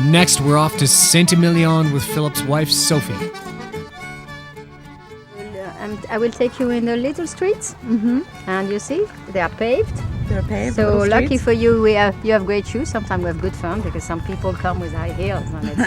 Next, we're off to Saint-Emilion with Philip's wife, Sophie. I will take you in the little streets, and you see, they are paved. They're paved. So lucky for you, you have great shoes. Sometimes we have good fun because some people come with high heels, and it's,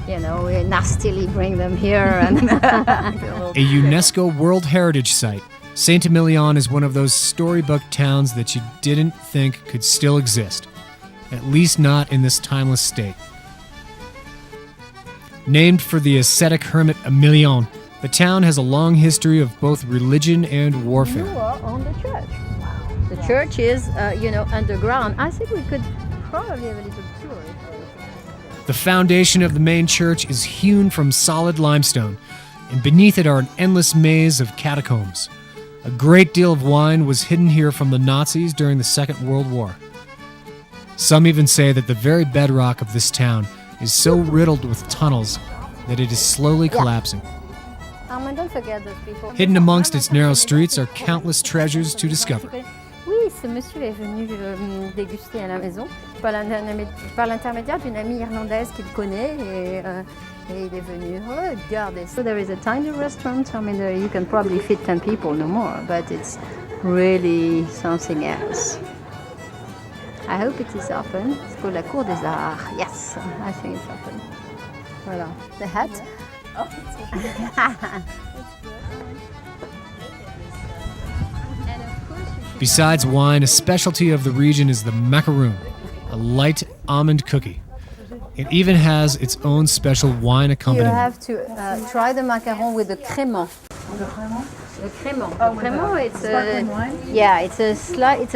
we nastily bring them here. And A UNESCO World Heritage Site, Saint-Emilion is one of those storybook towns that you didn't think could still exist, at least not in this timeless state. Named for the ascetic hermit Emilion, the town has a long history of both religion and warfare. You are on the church. The church is, underground. I think we could probably have a little tour. The foundation of the main church is hewn from solid limestone, and beneath it are an endless maze of catacombs. A great deal of wine was hidden here from the Nazis during the Second World War. Some even say that the very bedrock of this town is so riddled with tunnels that it is slowly collapsing. Don't forget those people. Hidden amongst its narrow streets are countless treasures to discover. Oui, ce monsieur est venu déguster à la maison par l'intermédiaire d'une amie irlandaise qu'il connaît et il est venu regarder. So there is a tiny restaurant. I mean, you can probably fit 10 people, no more, but it's really something else. I hope it is open. It's called la Cour des Arts. Yes, I think it's open. Voilà, the hat. Besides wine, a specialty of the region is the macaroon, a light almond cookie. It even has its own special wine accompaniment. You have to try the macaron with the crémant. The crémant. Oh, The crémant, it's sparkling wine? Yeah, it's a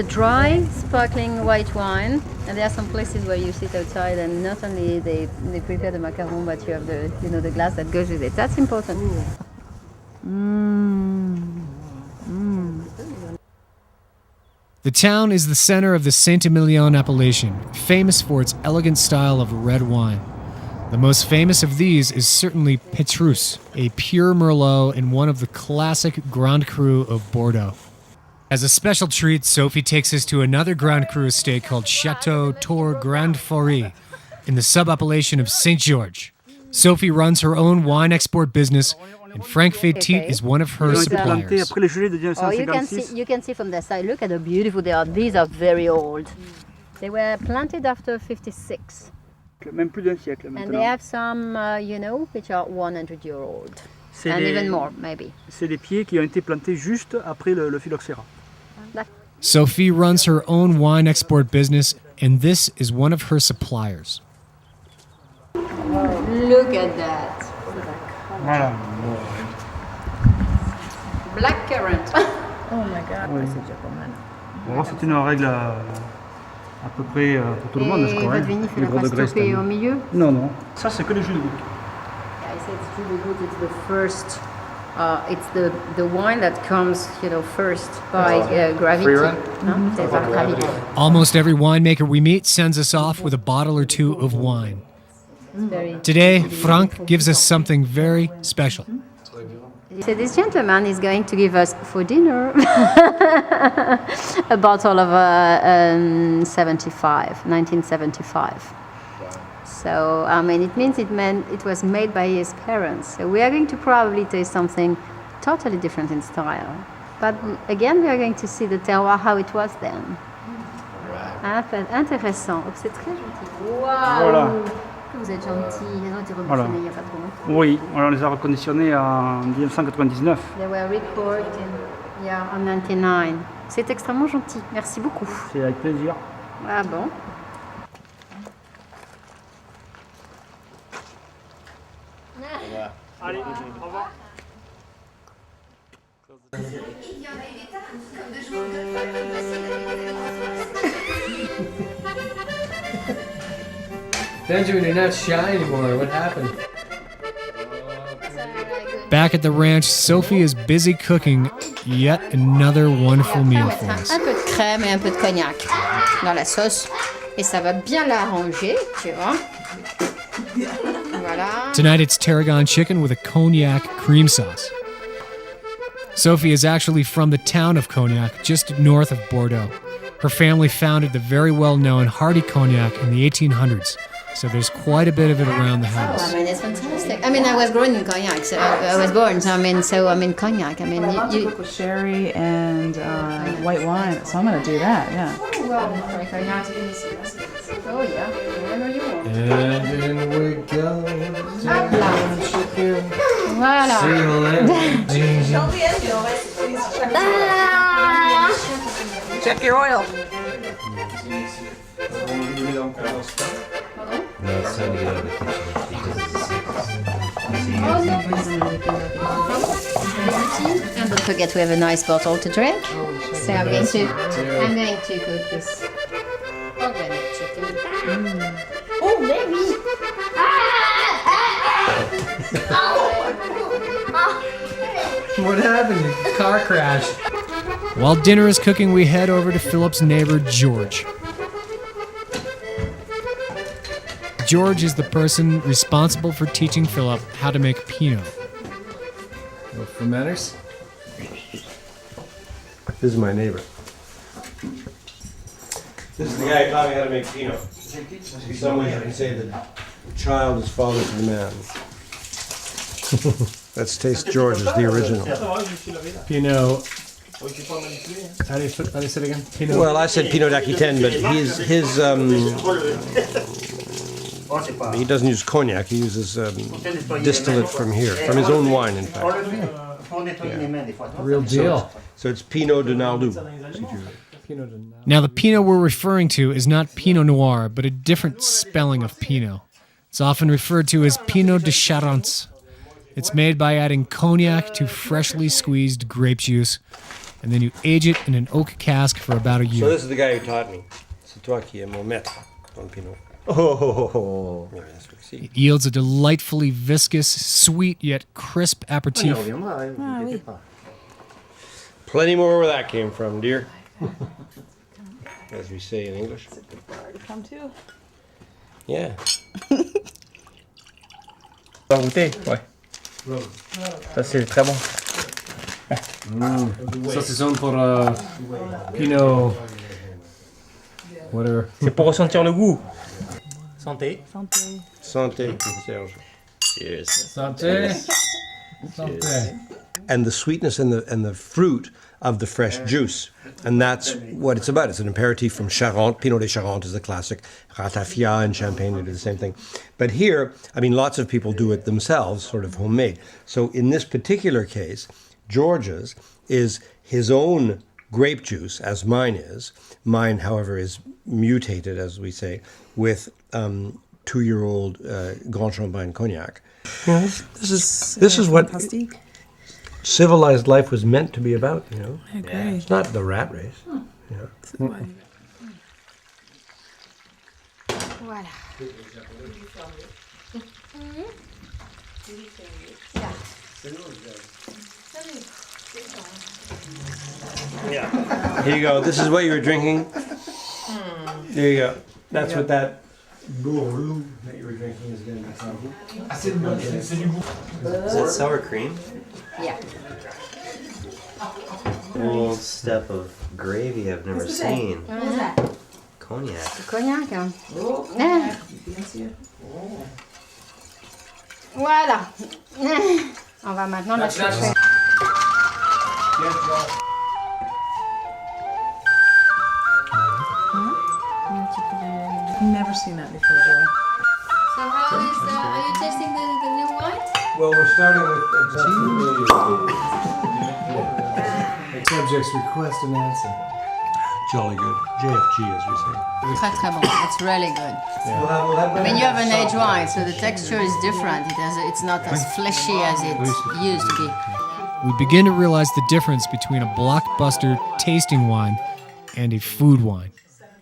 dry sparkling white wine, and there are some places where you sit outside, and not only they prepare the macaron, but you have the glass that goes with it. That's important. The town is the center of the Saint-Emilion appellation, famous for its elegant style of red wine. The most famous of these is certainly Petrus, a pure Merlot and one of the classic Grand Cru of Bordeaux. As a special treat, Sophie takes us to another Grand Cru estate called Chateau Tour Grande Forêt in the sub-appellation of Saint George. Sophie runs her own wine export business, and Frank Fétit is one of her suppliers. Oh, you can see from the side. Look at how beautiful they are. These are very old. They were planted after 56. Même plus d'un siècle maintenant. And they have some, which are 100-year-old. And even more, maybe. C'est des pieds qui ont été plantés juste après le phylloxéra. Sophie runs her own wine export business, and this is one of her suppliers. Look at that. Voilà. Black currant. Oh my God, Oui. c'est déjà pas mal. Bon, c'est une règle à peu près pour tout le monde, je Et crois. votre vinif, il Les n'a gros pas degrés, stoppé cette au année. milieu? Non. Ça, c'est que les jus de gouttes. I said it's really good. It's the first. It's the wine that comes, first by gravity. Free run? C'est par gravity. Almost every winemaker we meet sends us off with a bottle or two of wine. Very. Today, Frank gives us something very special. So this gentleman is going to give us for dinner a bottle of 1975. So, it means it was made by his parents. So we are going to probably taste something totally different in style. But again, we are going to see the terroir, how it was then. Intéressant. C'est très gentil. Waouh! Voilà. Vous êtes gentil. Ils ont été Voilà. reconditionnés il n'y a pas trop longtemps. Oui, on les a reconditionnés en 1999. They were recorded en 99. C'est extrêmement gentil. Merci beaucoup. C'est avec plaisir. Ah bon? Allez, au revoir. Benjamin, you're not shy anymore. What happened? Back at the ranch, Sophie is busy cooking yet another wonderful meal for us. Un peu de crème et un peu de cognac dans la sauce. Et ça va bien l'arranger, tu vois. Voilà. Tonight it's tarragon chicken with a cognac cream sauce. Sophie is actually from the town of Cognac, just north of Bordeaux. Her family founded the very well-known Hardy Cognac in the 1800s, so there's quite a bit of it around the I house. mean, it's fantastic. I mean, I was born in Cognac, so I was born. So I mean, Cognac. I mean, you With sherry and white wine, so I'm gonna do that. Yeah. Oh yeah, whenever you want. And in we go. Voilà. Check your oil. No, it's time to get out of the kitchen because it's a secret. And don't forget we have a nice bottle to drink. So I'm going to cook this organic chicken. Oh baby! What happened? Car crash. While dinner is cooking, we head over to Philip's neighbor, George. George is the person responsible for teaching Philip how to make Pineau. For manners? This is my neighbor. This is the guy who taught me how to make Pineau. In some ways, you can say that the child is father to the man. Let's taste George's, the original. Pineau. How do you say it again? Pineau. Well, I said Pinot d'Aquitaine, but he doesn't use cognac. He uses distillate from here, from his own wine, in fact. Real deal. So it's Pinot de Nardou. Now, the Pinot we're referring to is not Pinot Noir, but a different spelling of Pinot. It's often referred to as Pinot de Charente. It's made by adding cognac to freshly squeezed grape juice, and then you age it in an oak cask for about a So year. this is the guy who taught me. C'est toi qui es mon maître en Pinot. Oh. It yields a delightfully viscous, sweet yet crisp aperitif. Plenty more where that came from, dear. As we say in English. Come too. Yeah. Pas goûter? Ouais. Ça c'est très bon. Ça, c'est son pour Pinot. Whatever. C'est pour ressentir le goût. Santé. Santé. Santé, Serge. Cheers. Santé. Santé. And the sweetness and the fruit of the fresh juice. And that's what it's about. It's an aperitif from Charente. Pinot de Charente is the classic. Ratafia and Champagne, they do the same thing. But here, I mean, lots of people do it themselves, sort of homemade. So in this particular case, George's is his own grape juice, as mine is. Mine, however, is mutated, as we say, with 2-year-old Grand Champagne cognac. You know, this is what Fantastique. civilized life was meant to be about, you know. I agree. It's not the rat race. You know. Voilà. Here you go. This is what you were drinking. There you go. That's what that Bordeaux that you were drinking is going to become. Is that sour cream? Yeah. A little step of gravy I've never seen. Cognac. Cognac, hein. Ah. Voilà. On va maintenant la chercher. Never seen that before, Joel. So how is, are you tasting the new wine? Well, we're starting with Subject's request and answer. jolly good. JFG, as we say. Très très bon. It's really good. I mean, you have an aged wine, so the texture is different. It's not as fleshy as it used to be. We begin to realize the difference between a blockbuster tasting wine and a food wine.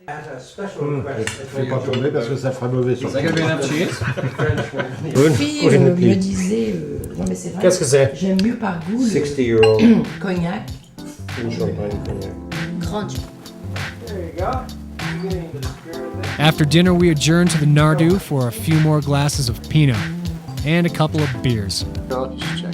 Fais pas tomber parce que ça fera mauvais son. Fille me disait, non mais c'est vrai, Qu'est-ce que c'est? j'aime mieux par goût le 60-year-old cognac. champagne cognac. Crunch. After dinner, we adjourn to the Nardou for a few more glasses of Pinot and a couple of beers. Just check.